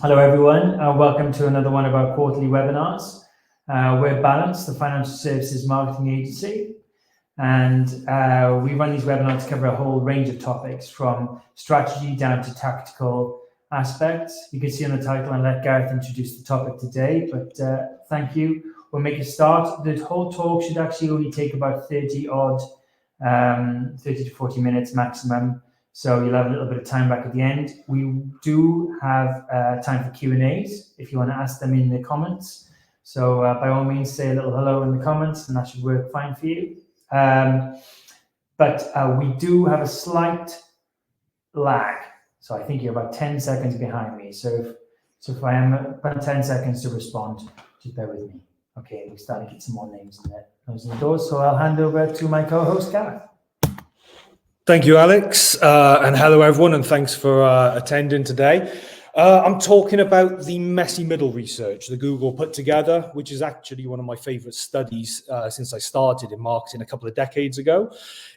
Hello everyone, welcome to another one of our quarterly webinars. We're Balance, the financial services marketing agency, and we run these webinars to cover a whole range of topics from strategy down to tactical aspects. You can see on the title and let Gareth introduce the topic today, but thank you. We'll make a start. The whole talk should actually only take about 30 to 40 minutes maximum. So you'll have a little bit of time back at the end. We do have time for Q&As if you want to ask them in the comments. So by all means, say a little hello in the comments and that should work fine for you. But we do have a slight lag. So I think you're about 10 seconds behind me. So if I am about 10 seconds to respond, just bear with me. Okay, we're starting to get some more names in there. Those are the doors. So I'll hand over to my co-host, Gareth. Thank you, Alex, and hello everyone, and thanks for attending today. I'm talking about the messy middle research that Google put together, which is actually one of my favorite studies since I started in marketing a couple of decades ago.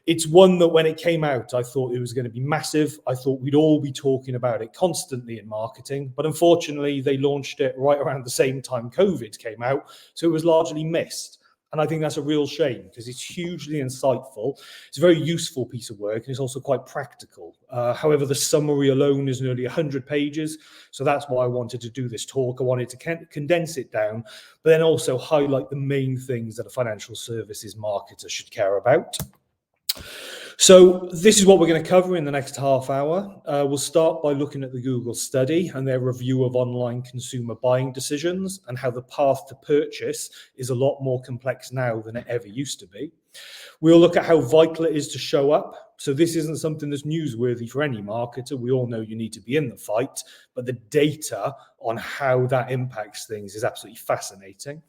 It's one that when it came out, I thought it was going to be massive. I thought we'd all be talking about it constantly in marketing, but unfortunately they launched it right around the same time COVID came out, so it was largely missed. And I think that's a real shame because it's hugely insightful. It's a very useful piece of work and it's also quite practical. However, the summary alone is nearly 100 pages. So that's why I wanted to do this talk. I wanted to condense it down, but then also highlight the main things that a financial services marketer should care about. So this is what we're going to cover in the next half hour. We'll start by looking at the Google study and their review of online consumer buying decisions and how the path to purchase is a lot more complex now than it ever used to be. We'll look at how vital it is to show up. So this isn't something that's newsworthy for any marketer. We all know you need to be in the fight, but the data on how that impacts things is absolutely fascinating.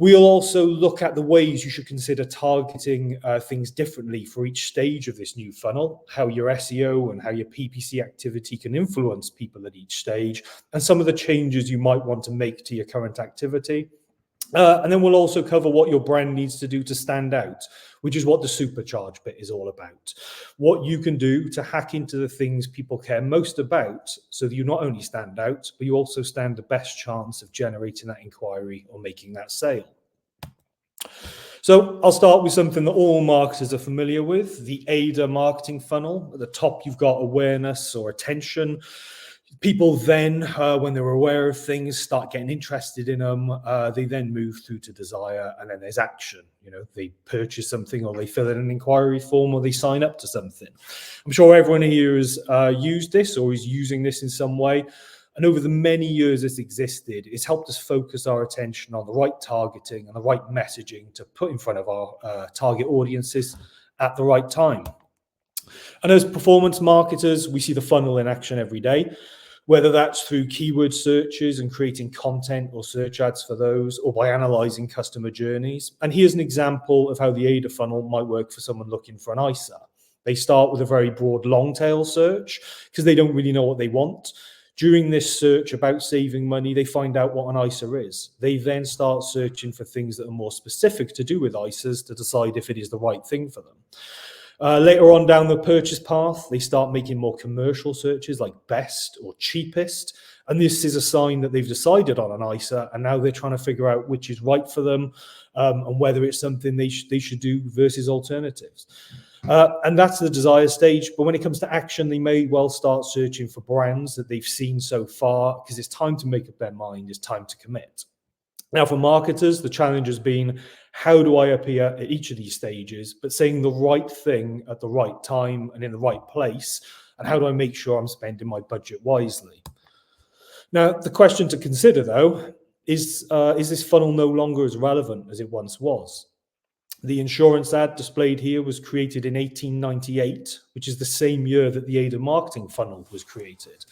We'll also look at the ways you should consider targeting things differently for each stage of this new funnel, how your SEO and how your PPC activity can influence people at each stage, and some of the changes you might want to make to your current activity. And then we'll also cover what your brand needs to do to stand out, which is what the supercharge bit is all about. What you can do to hack into the things people care most about so that you not only stand out, but you also stand the best chance of generating that inquiry or making that sale. So I'll start with something that all marketers are familiar with, the AIDA marketing funnel. At the top, you've got awareness or attention. People then, when they're aware of things, start getting interested in them. They then move through to desire, and then there's action. You know, they purchase something, or they fill in an inquiry form, or they sign up to something. I'm sure everyone here has used this or is using this in some way. And over the many years it's existed, it's helped us focus our attention on the right targeting and the right messaging to put in front of our target audiences at the right time. And as performance marketers, we see the funnel in action every day, whether that's through keyword searches and creating content or search ads for those, or by analyzing customer journeys. And here's an example of how the AIDA funnel might work for someone looking for an ISA. They start with a very broad long tail search because they don't really know what they want. During this search about saving money, they find out what an ISA is. They then start searching for things that are more specific to do with ISAs to decide if it is the right thing for them. Later on down the purchase path, they start making more commercial searches like best or cheapest. And this is a sign that they've decided on an ISA, and now they're trying to figure out which is right for them and whether it's something they should do versus alternatives. And that's the desire stage. But when it comes to action, they may well start searching for brands that they've seen so far because it's time to make up their mind, it's time to commit. Now, for marketers, the challenge has been, how do I appear at each of these stages, but saying the right thing at the right time and in the right place? And how do I make sure I'm spending my budget wisely? Now, the question to consider, though, is this funnel no longer as relevant as it once was? The insurance ad displayed here was created in 1898, which is the same year that the AIDA marketing funnel was created.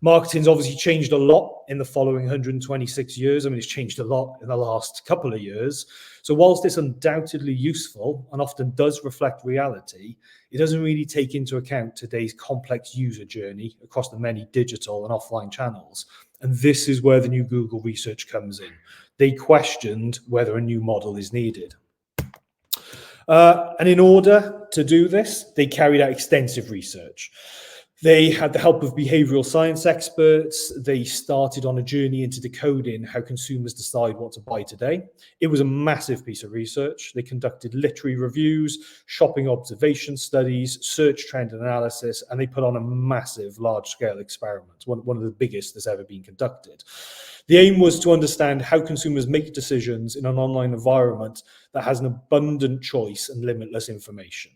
Marketing's obviously changed a lot in the following 126 years. I mean, it's changed a lot in the last couple of years. So whilst it's undoubtedly useful and often does reflect reality, it doesn't really take into account today's complex user journey across the many digital and offline channels. And this is where the new Google research comes in. They questioned whether a new model is needed. And in order to do this, they carried out extensive research. They had the help of behavioral science experts. They started on a journey into decoding how consumers decide what to buy today. It was a massive piece of research. They conducted literary reviews, shopping observation studies, search trend analysis, and they put on a massive large-scale experiment, one of the biggest that's ever been conducted. The aim was to understand how consumers make decisions in an online environment that has an abundant choice and limitless information.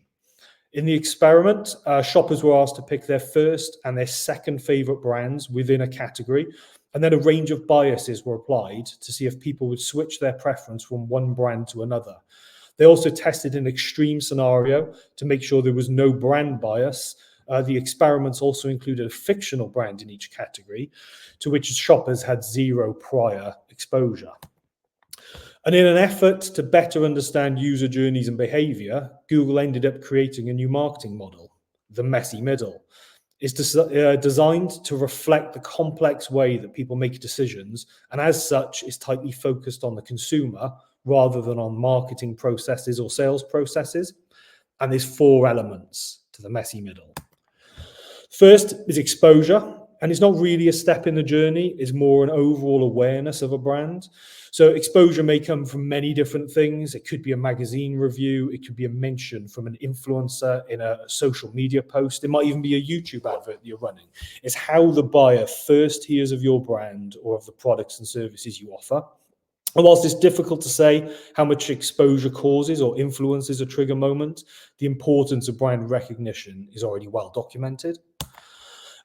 In the experiment, shoppers were asked to pick their first and their second favorite brands within a category, and then a range of biases were applied to see if people would switch their preference from one brand to another. They also tested an extreme scenario to make sure there was no brand bias. The experiments also included a fictional brand in each category, to which shoppers had zero prior exposure. And in an effort to better understand user journeys and behavior, Google ended up creating a new marketing model, the messy middle. It's designed to reflect the complex way that people make decisions, and as such is tightly focused on the consumer rather than on marketing processes or sales processes. And there's 4 elements to the messy middle. First is exposure, and it's not really a step in the journey, it's more an overall awareness of a brand. So exposure may come from many different things. It could be a magazine review, it could be a mention from an influencer in a social media post, it might even be a YouTube advert that you're running. It's how the buyer first hears of your brand or of the products and services you offer. And whilst it's difficult to say how much exposure causes or influences a trigger moment, the importance of brand recognition is already well documented.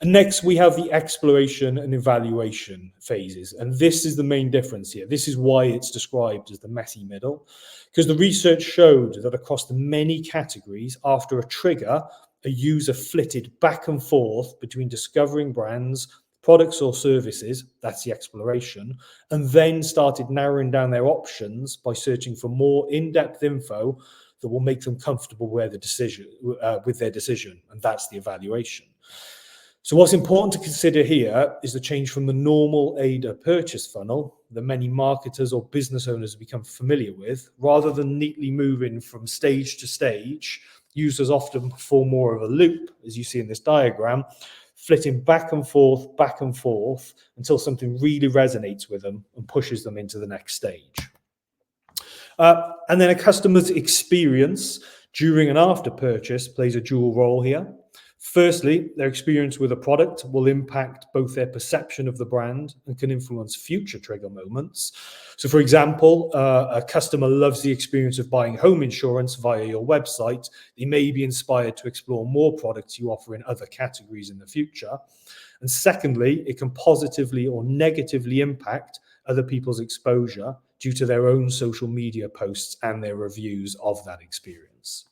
And next, we have the exploration and evaluation phases. And this is the main difference here. This is why it's described as the messy middle, because the research showed that across the many categories, after a trigger, a user flitted back and forth between discovering brands, products or services, that's the exploration, and then started narrowing down their options by searching for more in-depth info that will make them comfortable with their decision, and that's the evaluation. So what's important to consider here is the change from the normal AIDA purchase funnel that many marketers or business owners become familiar with. Rather than neatly moving from stage to stage, users often perform more of a loop, as you see in this diagram, flitting back and forth until something really resonates with them and pushes them into the next stage. And then a customer's experience during and after purchase plays a dual role here. Firstly, their experience with a product will impact both their perception of the brand and can influence future trigger moments. So for example, a customer loves the experience of buying home insurance via your website. They may be inspired to explore more products you offer in other categories in the future. And secondly, it can positively or negatively impact other people's exposure due to their own social media posts and their reviews of that experience.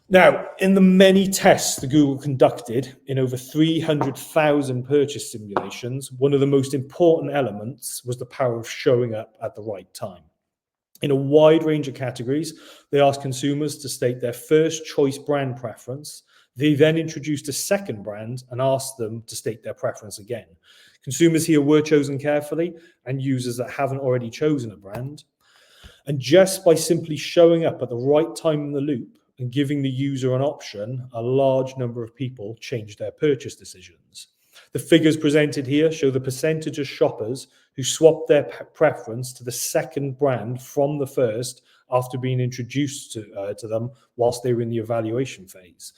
Now, in the many tests that Google conducted in over 300,000 purchase simulations, one of the most important elements was the power of showing up at the right time. In a wide range of categories, they asked consumers to state their first choice brand preference. They then introduced a second brand and asked them to state their preference again. Consumers here were chosen carefully, and users that haven't already chosen a brand. And just by simply showing up at the right time in the loop, and giving the user an option, a large number of people changed their purchase decisions. The figures presented here show the percentage of shoppers who swapped their preference to the second brand from the first after being introduced to them whilst they were in the evaluation phase.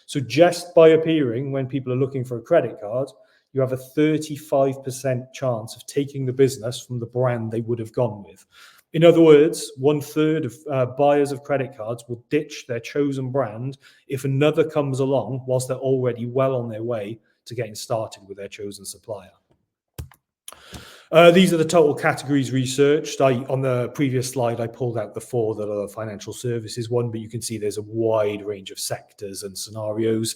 So just by appearing when people are looking for a credit card, you have a 35% chance of taking the business from the brand they would have gone with. In other words, 1/3 of buyers of credit cards will ditch their chosen brand if another comes along whilst they're already well on their way to getting started with their chosen supplier. These are the total categories researched. On the previous slide, I pulled out the 4 that are the financial services one, but you can see there's a wide range of sectors and scenarios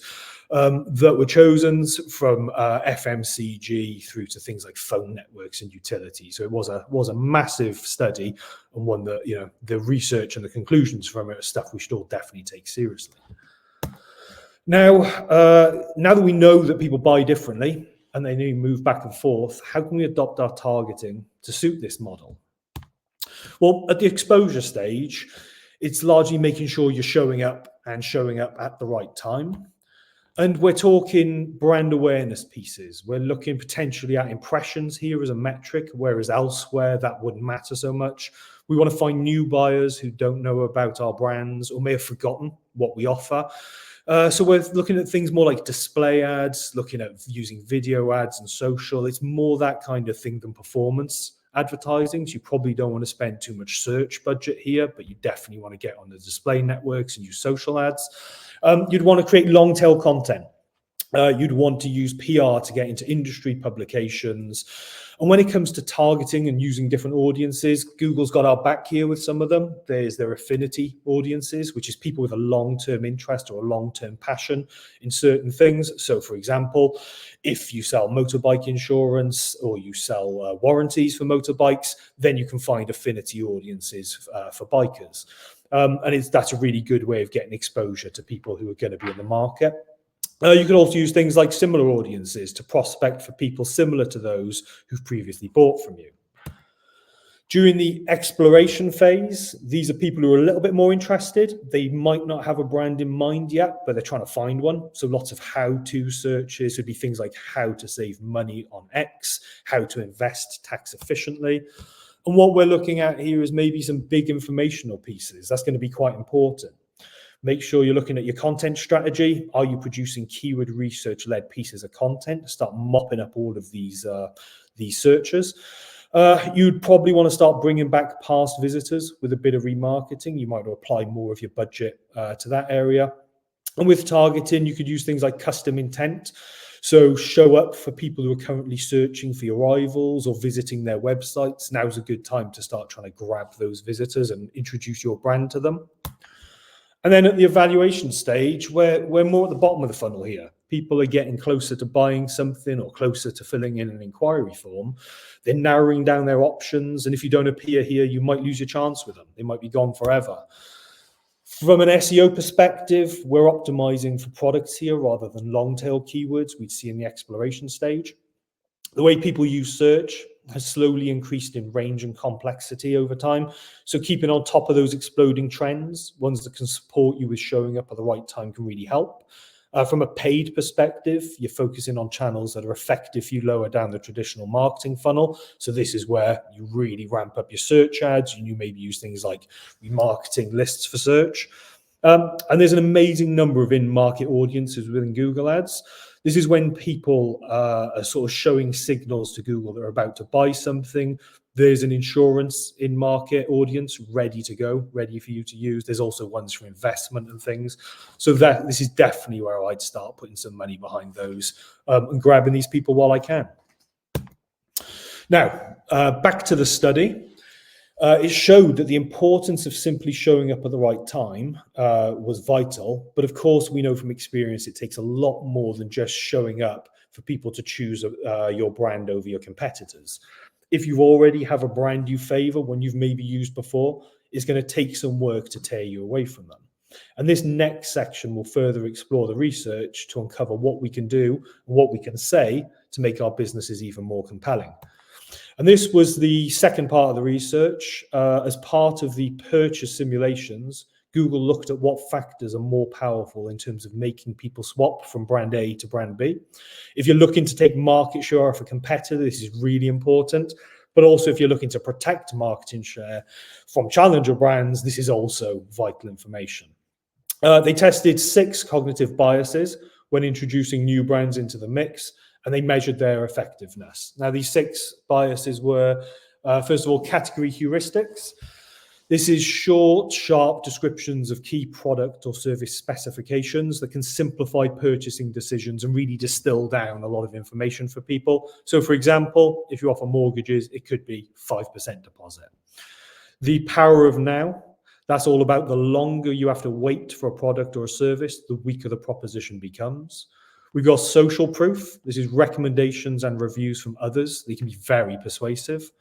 that were chosen, from FMCG through to things like phone networks and utilities. So it was a massive study, and one that, you know, the research and the conclusions from it are stuff we should all definitely take seriously. Now that we know that people buy differently, and they need to move back and forth, how can we adopt our targeting to suit this model? Well, at the exposure stage, it's largely making sure you're showing up at the right time. And we're talking brand awareness pieces. We're looking potentially at impressions here as a metric, whereas elsewhere that wouldn't matter so much. We want to find new buyers who don't know about our brands or may have forgotten what we offer. So we're looking at things more like display ads, looking at using video ads and social. It's more that kind of thing than performance advertising. So you probably don't want to spend too much search budget here, but you definitely want to get on the display networks and use social ads. You'd want to create long tail content. You'd want to use PR to get into industry publications. And when it comes to targeting and using different audiences, Google's got our back here with some of them. There's their affinity audiences, which is people with a long-term interest or a long-term passion in certain things. So, for example, if you sell motorbike insurance or you sell warranties for motorbikes, then you can find affinity audiences for bikers. And that's a really good way of getting exposure to people who are going to be in the market. You can also use things like similar audiences to prospect for people similar to those who've previously bought from you. During the exploration phase, these are people who are a little bit more interested. They might not have a brand in mind yet, but they're trying to find one. So lots of how-to searches would be things like how to save money on X, how to invest tax efficiently. And what we're looking at here is maybe some big informational pieces. That's going to be quite important. Make sure you're looking at your content strategy. Are you producing keyword research-led pieces of content? Start mopping up all of these searches. You'd probably want to start bringing back past visitors with a bit of remarketing. You might apply more of your budget to that area. And with targeting, you could use things like custom intent. So show up for people who are currently searching for your rivals or visiting their websites. Now's a good time to start trying to grab those visitors and introduce your brand to them. And then at the evaluation stage, we're more at the bottom of the funnel here. People are getting closer to buying something or closer to filling in an inquiry form. They're narrowing down their options. And if you don't appear here, you might lose your chance with them. They might be gone forever. From an SEO perspective, we're optimizing for products here rather than long tail keywords we'd see in the exploration stage. The way people use search has slowly increased in range and complexity over time. So keeping on top of those exploding trends, ones that can support you with showing up at the right time, can really help. From a paid perspective, you're focusing on channels that are effective for you lower down the traditional marketing funnel. So this is where you really ramp up your search ads, and you maybe use things like remarketing lists for search. And there's an amazing number of in-market audiences within Google Ads. This is when people are sort of showing signals to Google they're about to buy something. There's an insurance in-market audience ready to go, ready for you to use. There's also ones for investment and things. So this is definitely where I'd start putting some money behind those and grabbing these people while I can. Now, back to the study. It showed that the importance of simply showing up at the right time was vital. But of course, we know from experience, it takes a lot more than just showing up for people to choose your brand over your competitors. If you already have a brand you favor, one you've maybe used before, it's going to take some work to tear you away from them. And this next section will further explore the research to uncover what we can do and what we can say to make our businesses even more compelling. And this was the second part of the research. As part of the purchase simulations, Google looked at what factors are more powerful in terms of making people swap from brand A to brand B. If you're looking to take market share off a competitor, this is really important. But also if you're looking to protect market share from challenger brands, this is also vital information. They tested 6 cognitive biases when introducing new brands into the mix, and they measured their effectiveness. Now, these 6 biases were, first of all, category heuristics. This is short, sharp descriptions of key product or service specifications that can simplify purchasing decisions and really distill down a lot of information for people. So, for example, if you offer mortgages, it could be 5% deposit. The power of now, that's all about the longer you have to wait for a product or a service, the weaker the proposition becomes. We've got social proof. This is recommendations and reviews from others. They can be very persuasive.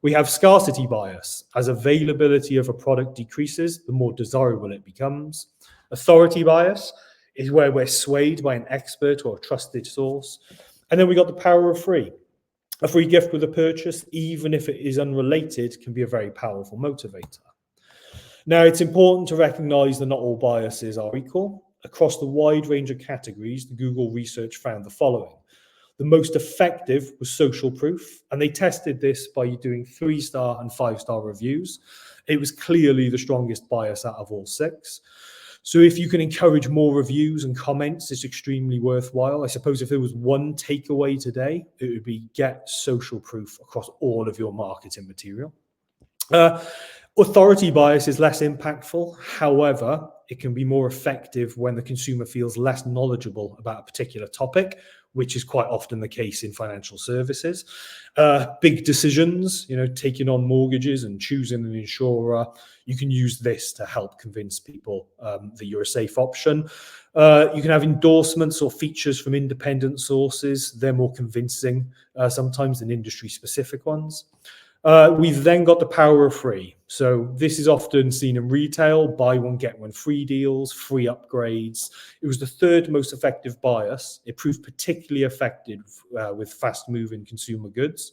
We have scarcity bias. As availability of a product decreases, the more desirable it becomes. Authority bias is where we're swayed by an expert or a trusted source. And then we got the power of free. A free gift with a purchase, even if it is unrelated, can be a very powerful motivator. Now, it's important to recognize that not all biases are equal. across the wide range of categories, the Google research found the following. The most effective was social proof, and they tested this by doing 3-star and 5-star reviews. It was clearly the strongest bias out of all 6. So if you can encourage more reviews and comments, it's extremely worthwhile. I suppose if there was one takeaway today, it would be get social proof across all of your marketing material. Authority bias is less impactful. However, it can be more effective when the consumer feels less knowledgeable about a particular topic, which is quite often the case in financial services. Big decisions, taking on mortgages and choosing an insurer, you can use this to help convince people that you're a safe option. You can have endorsements or features from independent sources. They're more convincing sometimes than industry-specific ones. We've then got the power of free. So this is often seen in retail, buy one, get one free deals, free upgrades. It was the 3rd most effective bias. It proved particularly effective with fast-moving consumer goods.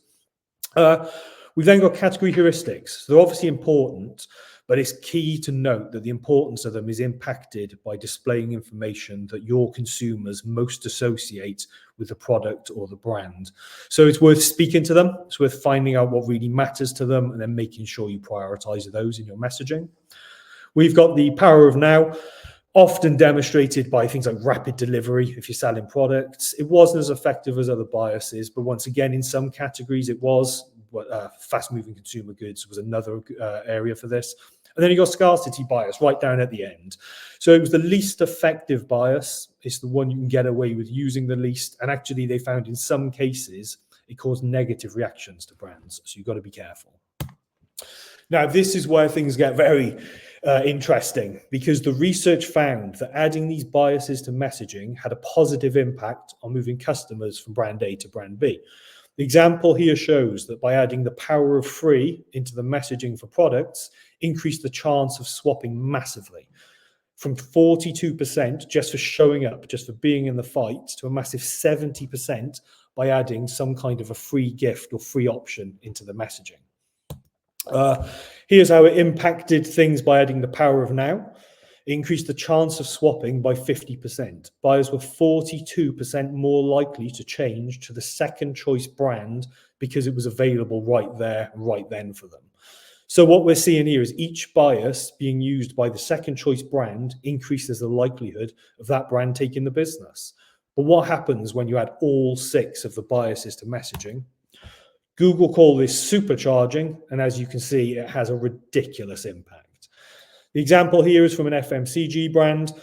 We've then got category heuristics. They're obviously important, but it's key to note that the importance of them is impacted by displaying information that your consumers most associate with the product or the brand. So it's worth speaking to them. It's worth finding out what really matters to them and then making sure you prioritize those in your messaging. We've got the power of now, often demonstrated by things like rapid delivery if you're selling products. It wasn't as effective as other biases, but once again, in some categories it was. Fast-moving consumer goods was another area for this. And then you got scarcity bias right down at the end. So it was the least effective bias. It's the one you can get away with using the least. And actually, they found in some cases, it caused negative reactions to brands. So you've got to be careful. Now, this is where things get very interesting, because the research found that adding these biases to messaging had a positive impact on moving customers from brand A to brand B. The example here shows that by adding the power of free into the messaging for products, increased the chance of swapping massively, from 42% just for showing up, just for being in the fight, to a massive 70% by adding some kind of a free gift or free option into the messaging. Here's how it impacted things by adding the power of now. It increased the chance of swapping by 50%. Buyers were 42% more likely to change to the second choice brand because it was available right there, right then for them. So what we're seeing here is each bias being used by the second choice brand increases the likelihood of that brand taking the business. But what happens when you add all 6 of the biases to messaging? Google call this supercharging, and as you can see, it has a ridiculous impact. The example here is from an FMCG brand,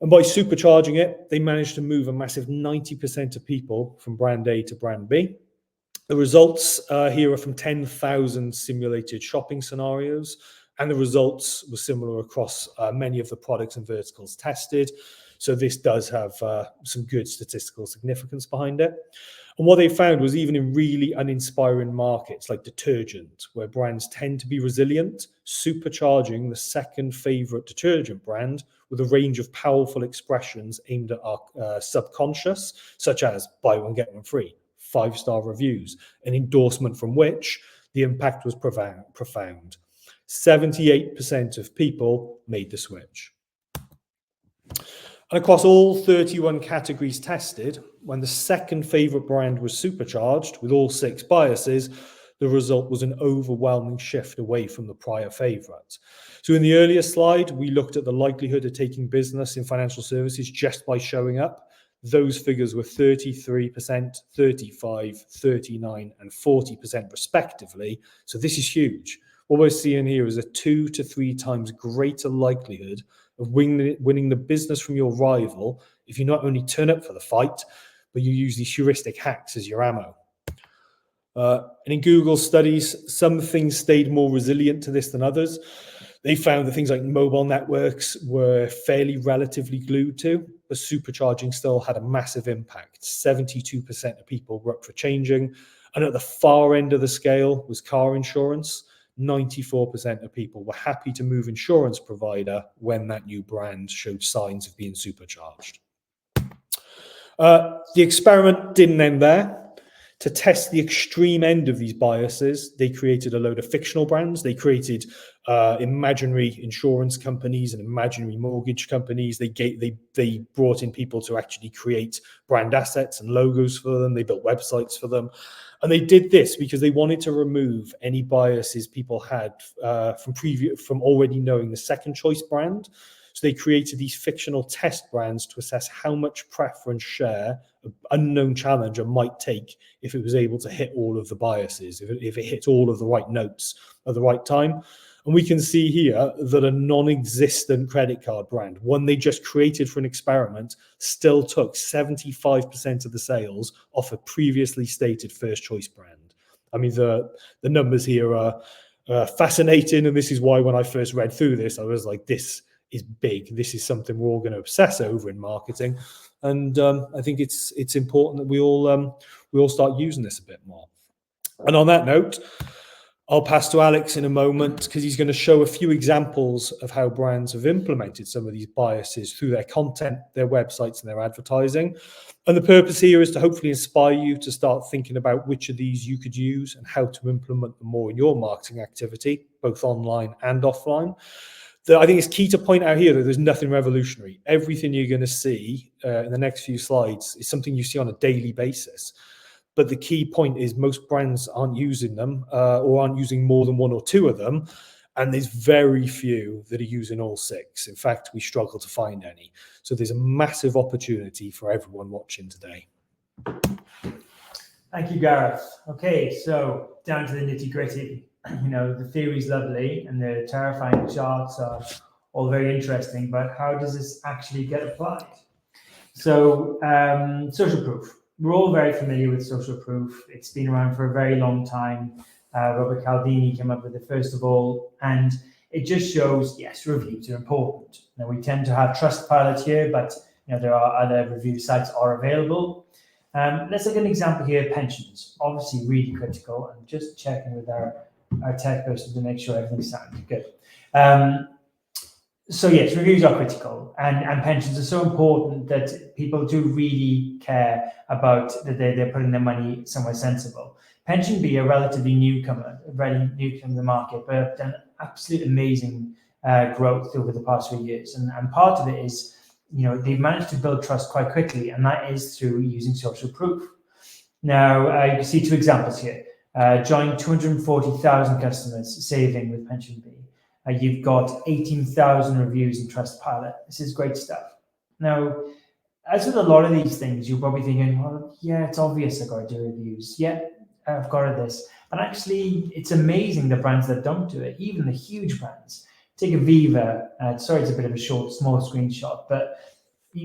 and by supercharging it, they managed to move a massive 90% of people from brand A to brand B. The results here are from 10,000 simulated shopping scenarios, and the results were similar across many of the products and verticals tested. So this does have some good statistical significance behind it. And what they found was even in really uninspiring markets like detergent, where brands tend to be resilient, supercharging the second favorite detergent brand with a range of powerful expressions aimed at our subconscious, such as buy one, get one free, 5-star reviews, an endorsement from which the impact was profound. 78% of people made the switch. And across all 31 categories tested, when the second favorite brand was supercharged with all 6 biases, the result was an overwhelming shift away from the prior favorite. So in the earlier slide, we looked at the likelihood of taking business in financial services just by showing up. Those figures were 33%, 35%, 39%, and 40% respectively. So this is huge. What we're seeing here is a 2 to 3 times greater likelihood of winning the business from your rival if you not only turn up for the fight, but you use these heuristic hacks as your ammo. And in Google studies, some things stayed more resilient to this than others. They found that things like mobile networks were fairly relatively glued to, but supercharging still had a massive impact. 72% of people were up for changing. And at the far end of the scale was car insurance. 94% of people were happy to move insurance provider when that new brand showed signs of being supercharged. The experiment didn't end there. to test the extreme end of these biases, they created a load of fictional brands. They created imaginary insurance companies and imaginary mortgage companies. They brought in people to actually create brand assets and logos for them. They built websites for them. And they did this because they wanted to remove any biases people had from already knowing the second choice brand. So they created these fictional test brands to assess how much preference share an unknown challenger might take if it was able to hit all of the biases, if it hit all of the right notes at the right time. And we can see here that a non-existent credit card brand, one they just created for an experiment, still took 75% of the sales off a previously stated first choice brand. I mean, the numbers here are fascinating. And this is why when I first read through this, I was like, this is big. This is something we're all going to obsess over in marketing. And I think it's important that we all start using this a bit more. And on that note, I'll pass to Alex in a moment because he's going to show a few examples of how brands have implemented some of these biases through their content, their websites, and their advertising. And the purpose here is to hopefully inspire you to start thinking about which of these you could use and how to implement them more in your marketing activity, both online and offline. I think it's key to point out here that there's nothing revolutionary. Everything you're going to see in the next few slides is something you see on a daily basis. But the key point is most brands aren't using them or aren't using more than one or two of them. And there's very few that are using all six. In fact, we struggle to find any. So there's a massive opportunity for everyone watching today. Thank you, Gareth. Okay, so down to the nitty gritty. You know, the theory is lovely and the terrifying charts are all very interesting, but how does this actually get applied? So social proof. We're all very familiar with social proof. It's been around for a very long time. Robert Cialdini came up with it first of all, and it just shows, yes, reviews are important. Now we tend to have Trustpilot here, but you know there are other review sites are available. Let's look at an example here, pensions. Obviously really critical. I'm just checking with our tech person to make sure everything sounds good. So yes, reviews are critical, and pensions are so important that people do really care about that they're putting their money somewhere sensible. Pension be a relatively newcomer, very new to the market, but have done absolute amazing growth over the past few years. And part of it is, you know, they've managed to build trust quite quickly, and that is through using social proof. Now, you can see two examples here. Joined 240,000 customers saving with Pension B. You've got 18,000 reviews in Trustpilot. This is great stuff. Now, as with a lot of these things, you're probably thinking, well, yeah, it's obvious I've got to do reviews. Yeah, I've got to this. But actually, it's amazing the brands that don't do it, even the huge brands. Take Aviva. Sorry, it's a bit of a small screenshot, but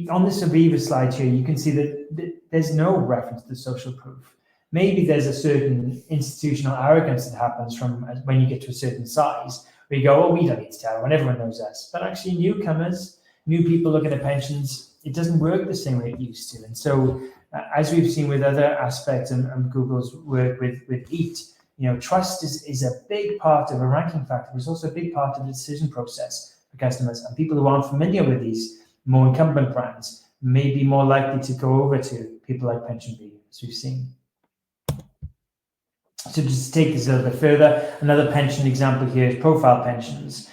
on this Aviva slide here, you can see that there's no reference to social proof. Maybe there's a certain institutional arrogance that happens from when you get to a certain size, where you go, oh, we don't need to tell everyone, everyone knows us. But actually newcomers, new people looking at pensions, it doesn't work the same way it used to. And so as we've seen with other aspects of Google's work with EAT, you know, trust is a big part of a ranking factor, but it's also a big part of the decision process for customers. And people who aren't familiar with these more incumbent brands may be more likely to go over to people like Pension B, as we've seen. So just to take this a little bit further, another pension example here is Profile Pensions,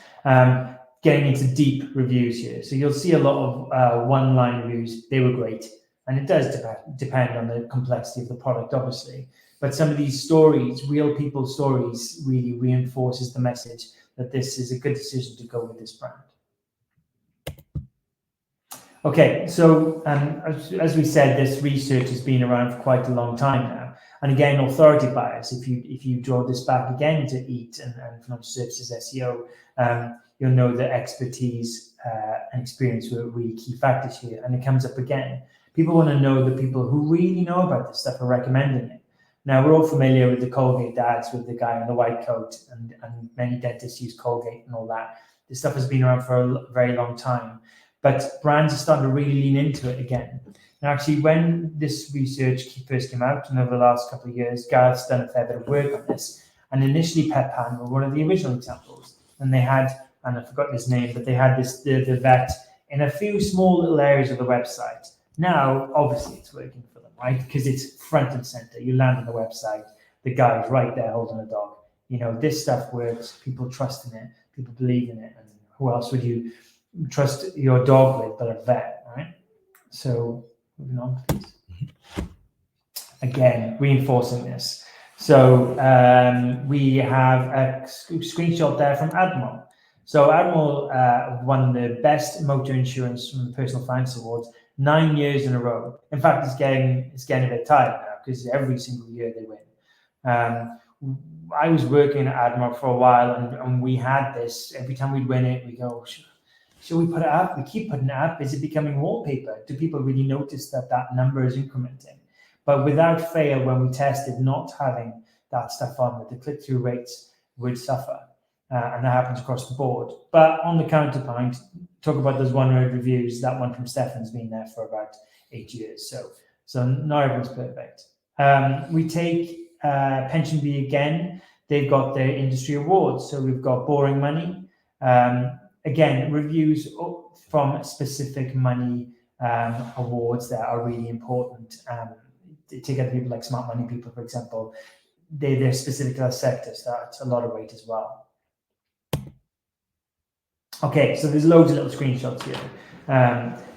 getting into deep reviews here. So you'll see a lot of one-line reviews. They were great. And it does depend on the complexity of the product, obviously. But some of these stories, real people stories, really reinforces the message that this is a good decision to go with this brand. Okay, so as we said, this research has been around for quite a long time now. And again, authority bias, if you draw this back again to EAT and financial services SEO, you'll know that expertise and experience were really key factors here. And it comes up again. People want to know the people who really know about this stuff are recommending it. Now, we're all familiar with the Colgate ads with the guy in the white coat, and many dentists use Colgate and all that. This stuff has been around for a very long time. But brands are starting to really lean into it again. Now, actually, when this research first came out, and over the last couple of years, Gareth's done a fair bit of work on this. And initially, Peppan were one of the original examples. And they had, and I forgot his name, but they had the vet in a few small little areas of the website. Now, obviously, it's working for them, right? Because it's front and center. You land on the website, the guy's right there holding a dog. This stuff works. People trust in it. People believe in it. And who else would you trust your dog with but a vet, right? So, moving on, please. Again, reinforcing this. So we have a screenshot there from Admiral. So Admiral won the best motor insurance from the Personal Finance Awards 9 years in a row. In fact, it's getting a bit tired now because every single year they win. I was working at Admiral for a while, and we had this. Every time we'd win it, we go, should we put it up? We keep putting it up. Is it becoming wallpaper? Do people really notice that number is incrementing? But without fail, when we tested not having that stuff on, the click-through rates would suffer. And that happens across the board. But on the counterpoint, talk about those one-word reviews. That one from Stefan's been there for about 8 years. So not everyone's perfect. We take Pension Bee again. They've got their industry awards. So we've got Boring Money. Again, reviews from specific money awards that are really important. Take other people like Smart Money people, for example. They're specific to that sector, so that's a lot of weight as well. Okay, so there's loads of little screenshots here.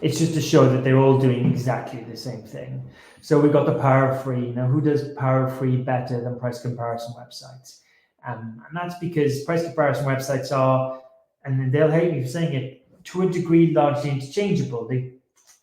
It's just to show that they're all doing exactly the same thing. So we've got the Power of Free. Now, who does Power of Free better than price comparison websites? And that's because price comparison websites are, and they'll hate me for saying it, to a degree largely interchangeable. They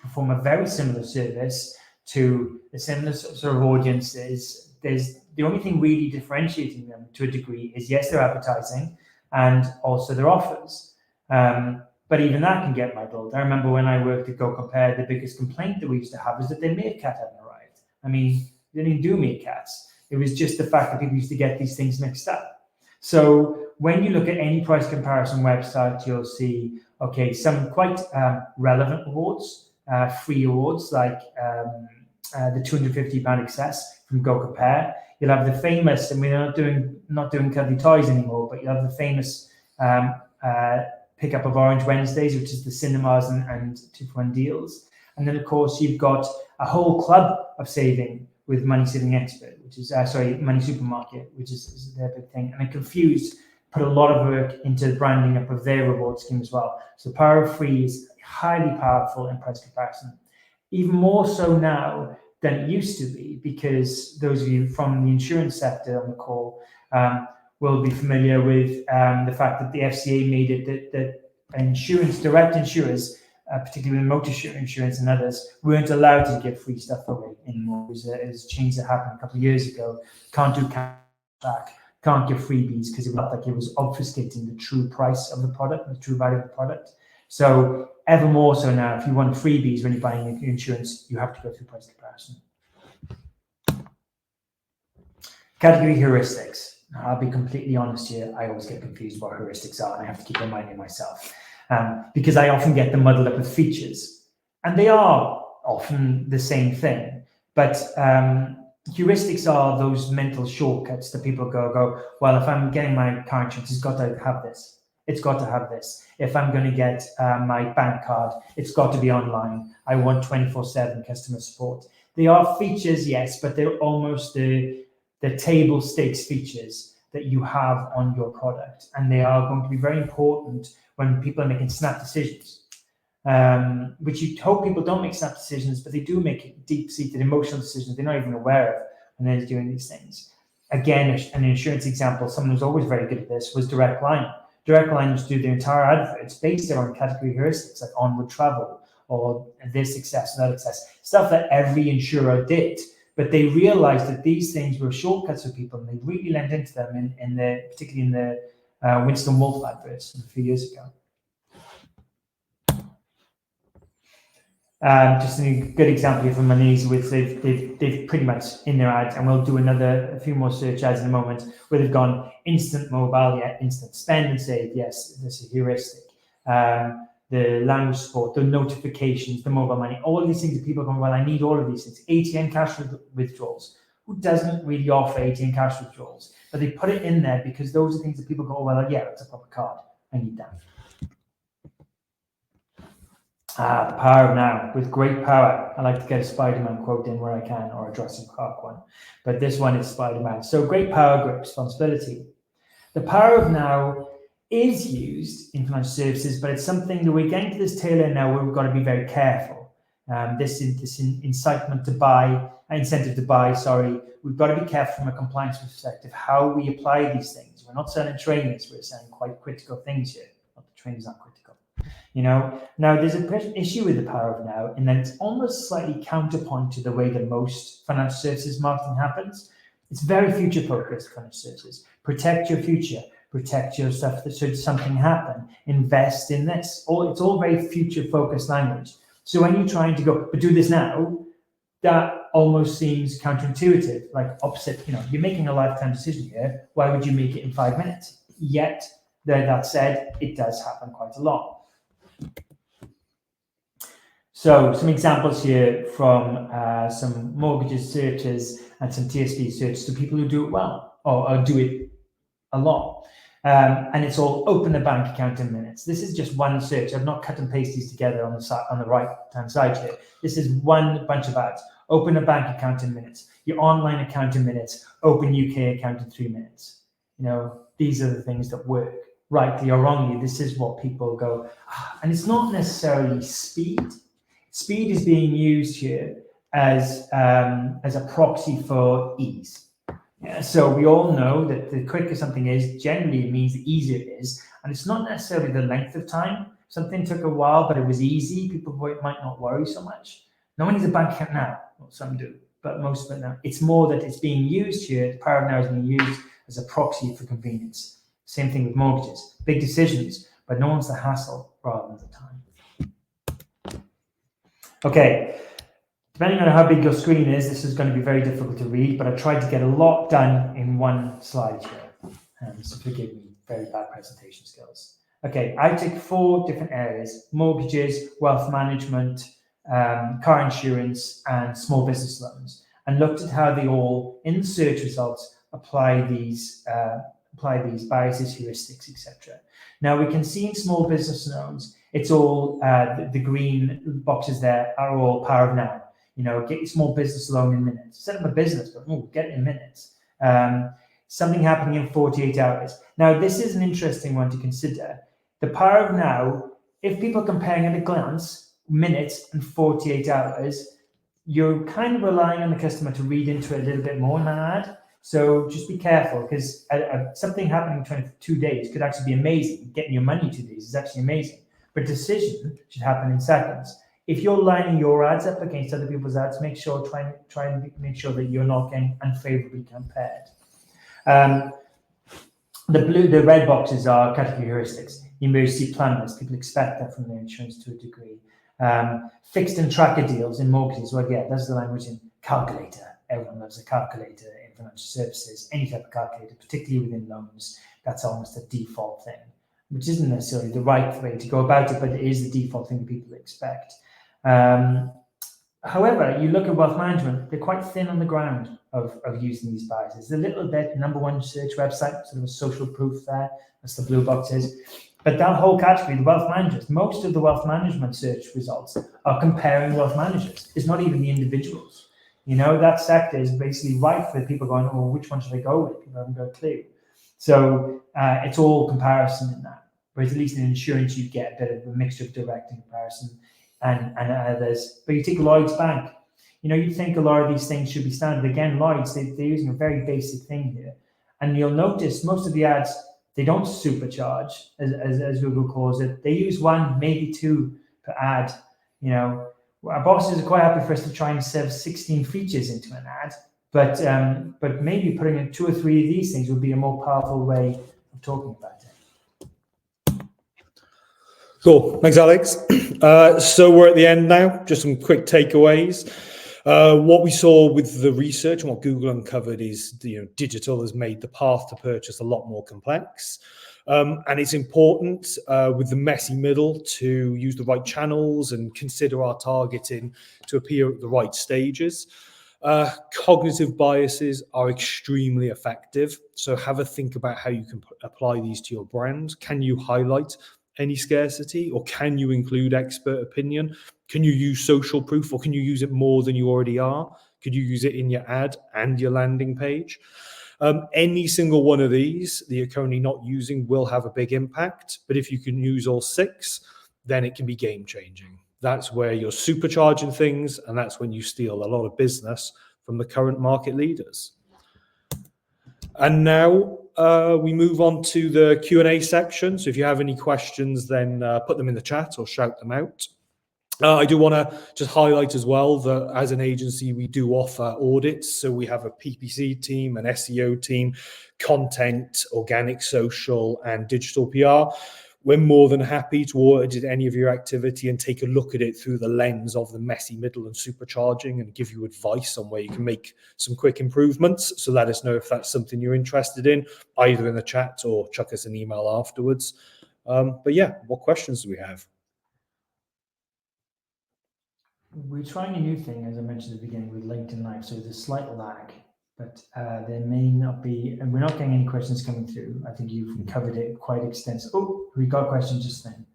perform a very similar service to a similar sort of audiences. The only thing really differentiating them to a degree is, yes, their advertising and also their offers. But even that can get muddled. I remember when I worked at Go Compare, the biggest complaint that we used to have was that their meerkat hadn't arrived. I mean, they didn't do meerkats. It was just the fact that people used to get these things mixed up. So when you look at any price comparison website, you'll see, okay, some quite relevant awards, free awards like the £250 excess from Go Compare. You'll have the famous, and we're not doing cuddly toys anymore, but you'll have the famous pickup of Orange Wednesdays, which is the cinemas and 2-for-1 deals. And then, of course, you've got a whole club of saving with Money Saving Expert, which is, Money Supermarket, which is their big thing. And Confused put a lot of work into the branding up of their reward scheme as well. So Power of Free is highly powerful in price comparison, even more so now than it used to be, because those of you from the insurance sector on the call will be familiar with the fact that the FCA made it that direct insurers, particularly motor insurance and others, weren't allowed to give free stuff away anymore. It was a change that happened a couple of years ago. Can't do cashback, can't give freebies, because it felt like it was obfuscating the true price of the product, the true value of the product. So ever more so now, if you want freebies when you're buying insurance, you have to go through price comparison. Category heuristics. I'll be completely honest here, I always get confused what heuristics are, and I have to keep reminding myself because I often get them muddled up with features. And they are often the same thing, but heuristics are those mental shortcuts that people go, well, if I'm getting my car insurance, it's got to have this. It's got to have this. If I'm going to get my bank card, it's got to be online. I want 24/7 customer support. They are features, yes, but they're almost the table stakes features that you have on your product. And they are going to be very important when people are making snap decisions, which you hope people don't make snap decisions, but they do make deep-seated emotional decisions they're not even aware of when they're doing these things. Again, an insurance example, someone who's always very good at this was Direct Line. Direct Line used to do their entire adverts based on category heuristics like onward travel or this excess, that excess, stuff that every insurer did. But they realized that these things were shortcuts for people, and they really lent into them particularly in the Winston Wolfe adverts a few years ago. Just a good example here from Monese, which they've pretty much in their ads, and we'll do a few more search ads in a moment, where they've gone instant mobile, yeah, instant spend and save, yes, this is heuristic. The language support, the notifications, the mobile money, all of these things that people are going, well, I need all of these things. ATM cash withdrawals. Who doesn't really offer ATM cash withdrawals? But they put it in there because those are things that people go, well, yeah, it's a proper card. I need that. The power of now. With great power. I like to get a Spider-Man quote in where I can, or a Jurassic Park one. But this one is Spider-Man. So great power, great responsibility. The power of now is used in financial services, but it's something that we're getting to this tail end now where we've got to be very careful. This incitement to buy, incentive to buy, sorry, we've got to be careful from a compliance perspective how we apply these things. We're not selling trainers, we're selling quite critical things here. Not the trainers aren't critical. Now there's an issue with the power of now, and then it's almost slightly counterpoint to the way that most financial services marketing happens. It's very future focused financial services. Protect your future, protect your stuff that should something happen, invest in this. It's all very future focused language. So when you're trying to go, but do this now, that almost seems counterintuitive, like opposite, you're making a lifetime decision here. Why would you make it in 5 minutes? Yet, that said, it does happen quite a lot. So some examples here from some mortgages searches and some TSP searches to people who do it well or do it a lot. And it's all open a bank account in minutes. This is just one search. I've not cut and pasted these together on the right-hand side here. This is one bunch of ads. Open a bank account in minutes. Your online account in minutes. Open UK account in 3 minutes. These are the things that work. Rightly or wrongly, this is what people go. And it's not necessarily speed. Speed is being used here as a proxy for ease. Yeah, so we all know that the quicker something is, generally it means the easier it is. And it's not necessarily the length of time. Something took a while, but it was easy. People might not worry so much. No one needs a bank account now. Well, some do, but most of it now. It's more that it's being used here. The power of now is being used as a proxy for convenience. Same thing with mortgages. Big decisions, but no one's the hassle rather than the time. Okay. Depending on how big your screen is, this is going to be very difficult to read, but I tried to get a lot done in one slide here. So forgive me, very bad presentation skills. Okay, I took 4 different areas: mortgages, wealth management, car insurance, and small business loans, and looked at how they all, in the search results, apply these biases, heuristics, etc. Now we can see in small business loans, it's all, the green boxes there are all power of now. Get your small business loan in minutes. Set up a business, but get it in minutes. Something happening in 48 hours. Now, this is an interesting one to consider. The power of now, if people are comparing at a glance, minutes and 48 hours, you're kind of relying on the customer to read into it a little bit more in an ad. So just be careful, because something happening in 22 days could actually be amazing. Getting your money in 2 days is actually amazing. But decision should happen in seconds. If you're lining your ads up against other people's ads, try and make sure that you're not getting unfavorably compared. The red boxes are category heuristics. Emergency plan list, people expect that from their insurance to a degree. Fixed and tracker deals in mortgages, well, yeah, that's the language in calculator. Everyone loves a calculator in financial services, any type of calculator, particularly within loans. That's almost a default thing, which isn't necessarily the right way to go about it, but it is the default thing people expect. However, you look at wealth management, they're quite thin on the ground of using these biases. A little bit, #1 search website, sort of a social proof there, that's the blue boxes. But that whole category, the wealth managers, most of the wealth management search results are comparing wealth managers. It's not even the individuals. That sector is basically rife with people going, oh, which one should I go with? People haven't got a clue. So it's all comparison in that. Whereas at least in insurance, you get a bit of a mixture of direct and comparison and others. But you take Lloyd's Bank, you'd think a lot of these things should be standard. Again, Lloyd's, they're using a very basic thing here. And you'll notice most of the ads, they don't supercharge, as Google calls it. They use 1, maybe 2 per ad. Our bosses are quite happy for us to try and serve 16 features into an ad. But maybe putting in 2 or 3 of these things would be a more powerful way of talking about it. Cool. Thanks, Alex. So we're at the end now. Just some quick takeaways. What we saw with the research and what Google uncovered is digital has made the path to purchase a lot more complex. And it's important with the messy middle to use the right channels and consider our targeting to appear at the right stages. Cognitive biases are extremely effective. So have a think about how you can apply these to your brand. Can you highlight any scarcity, or can you include expert opinion? Can you use social proof, or can you use it more than you already are? Could you use it in your ad and your landing page? Any single one of these that you're currently not using will have a big impact, but if you can use all 6, then it can be game changing. That's where you're supercharging things, and that's when you steal a lot of business from the current market leaders. And now we move on to the Q&A section. So if you have any questions, then put them in the chat or shout them out. I do want to just highlight as well that as an agency, we do offer audits. So we have a PPC team, an SEO team, content, organic, social, and digital PR. We're more than happy to audit any of your activity and take a look at it through the lens of the messy middle and supercharging, and give you advice on where you can make some quick improvements. So let us know if that's something you're interested in, either in the chat or chuck us an email afterwards. But yeah, what questions do we have? We're trying a new thing, as I mentioned at the beginning, with LinkedIn Live. So there's a slight lag, but there may not be, and we're not getting any questions coming through. I think you've covered it quite extensively. Oh, we got a question just then.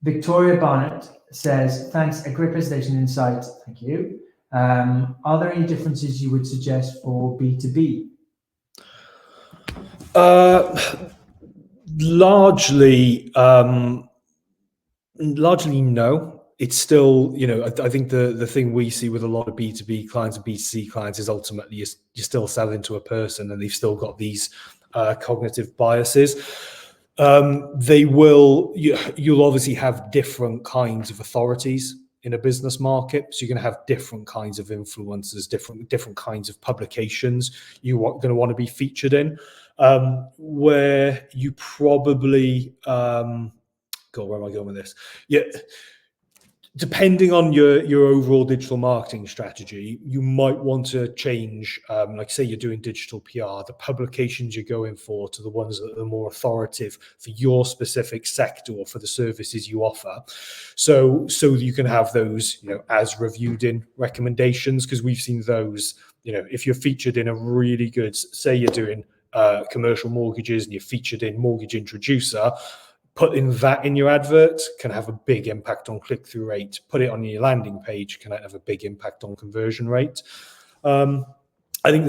Victoria Barnett says, thanks, a great presentation insight. Thank you. Are there any differences you would suggest for B2B? Largely, no. It's still, I think the thing we see with a lot of B2B clients and B2C clients is ultimately you're still selling to a person, and they've still got these cognitive biases. You'll obviously have different kinds of authorities in a business market. So you're going to have different kinds of influencers, different kinds of publications you're going to want to be featured in, where you probably, where am I going with this? Yeah. Depending on your overall digital marketing strategy, you might want to change, like say you're doing digital PR, the publications you're going for to the ones that are more authoritative for your specific sector or for the services you offer. So you can have those, as reviewed in recommendations, because we've seen those, if you're featured in a really good, say you're doing commercial mortgages and you're featured in Mortgage Introducer, putting that in your advert can have a big impact on click-through rate. Put it on your landing page can have a big impact on conversion rate. I think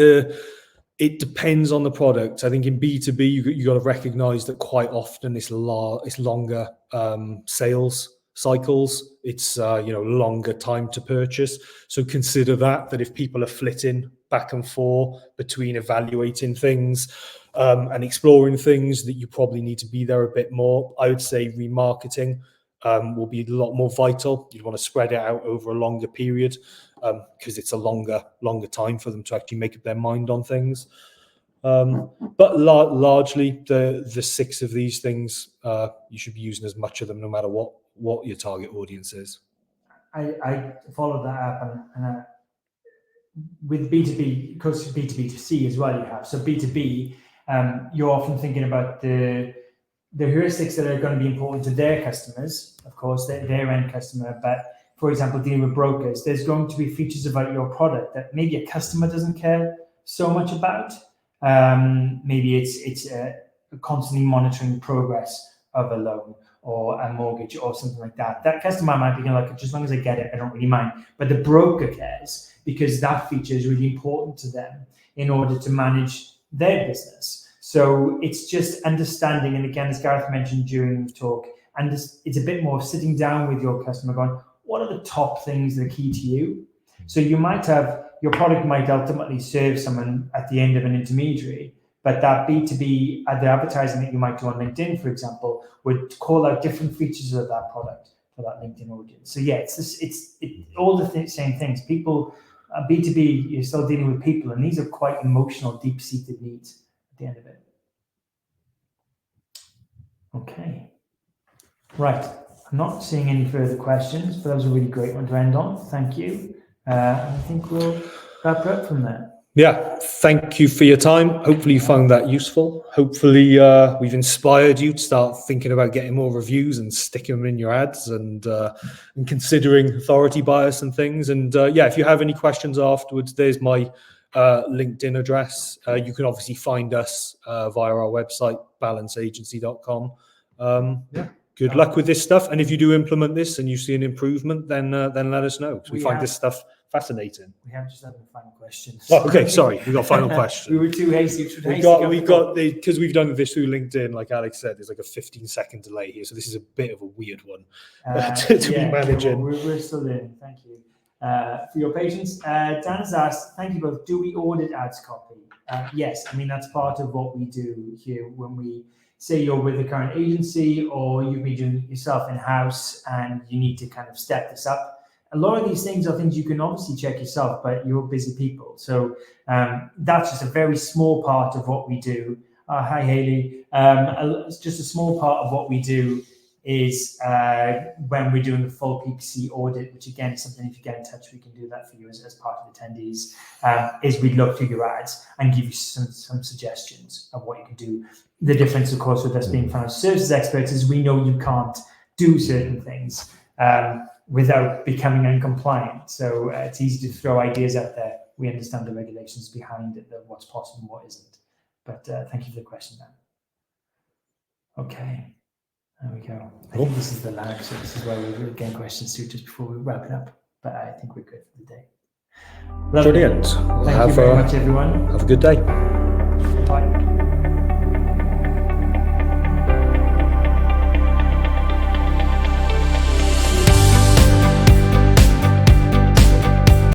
it depends on the product. I think in B2B, you got to recognize that quite often it's longer sales cycles. It's longer time to purchase. So consider that if people are flitting back and forth between evaluating things and exploring things, that you probably need to be there a bit more. I would say remarketing will be a lot more vital. You'd want to spread it out over a longer period because it's a longer time for them to actually make up their mind on things. But largely, the 6 of these things, you should be using as much of them, no matter what your target audience is. I followed that up, and with B2B, because B2B to C as well, you have. So B2B, you're often thinking about the heuristics that are going to be important to their customers, of course, their end customer. But for example, dealing with brokers, there's going to be features about your product that maybe a customer doesn't care so much about. Maybe it's constantly monitoring the progress of a loan or a mortgage or something like that. That customer might be like, just as long as I get it, I don't really mind. But the broker cares, because that feature is really important to them in order to manage their business. So it's just understanding, and again, as Gareth mentioned during the talk, and it's a bit more sitting down with your customer going, what are the top things that are key to you? So you might have, your product might ultimately serve someone at the end of an intermediary, but that B2B, the advertising that you might do on LinkedIn, for example, would call out different features of that product for that LinkedIn audience. So yeah, it's all the same things. People, B2B, you're still dealing with people, and these are quite emotional, deep-seated needs at the end of it. Okay. Right. I'm not seeing any further questions, but that was a really great one to end on. Thank you. I think we'll wrap up from there. Yeah, thank you for your time. Hopefully you found that useful. Hopefully we've inspired you to start thinking about getting more reviews and sticking them in your ads, and considering authority bias and things. And yeah, if you have any questions afterwards, there's my LinkedIn address. You can obviously find us via our website, balanceagency.com. Yeah. Good luck with this stuff. And if you do implement this and you see an improvement, then let us know. We find this stuff fascinating. We have just had a final question. Oh, okay, sorry. We got final question. We were too hasty. Because we've done this through LinkedIn, like Alex said, there's like a 15-second delay here. So this is a bit of a weird one to be managing. We're still in. Thank you for your patience. Dan has asked, thank you both. Do we audit ads copy? Yes. I mean, that's part of what we do here when we say you're with a current agency or you've been doing it yourself in-house and you need to kind of step this up. A lot of these things are things you can obviously check yourself, but you're busy people. So that's just a very small part of what we do. Hi, Hayley. It's just a small part of what we do is when we're doing a full PPC audit, which again is something, if you get in touch, we can do that for you as part of attendees, is we look through your ads and give you some suggestions of what you can do. The difference, of course, with us being financial services experts is we know you can't do certain things without becoming uncompliant. So it's easy to throw ideas out there. We understand the regulations behind it, what's possible and what isn't. But thank you for the question, Dan. Okay, there we go. I think this is the live, so this is where we'll get questions through just before we wrap it up. But I think we're good for the day. Brilliant. Thank you very much, everyone. Have a good day.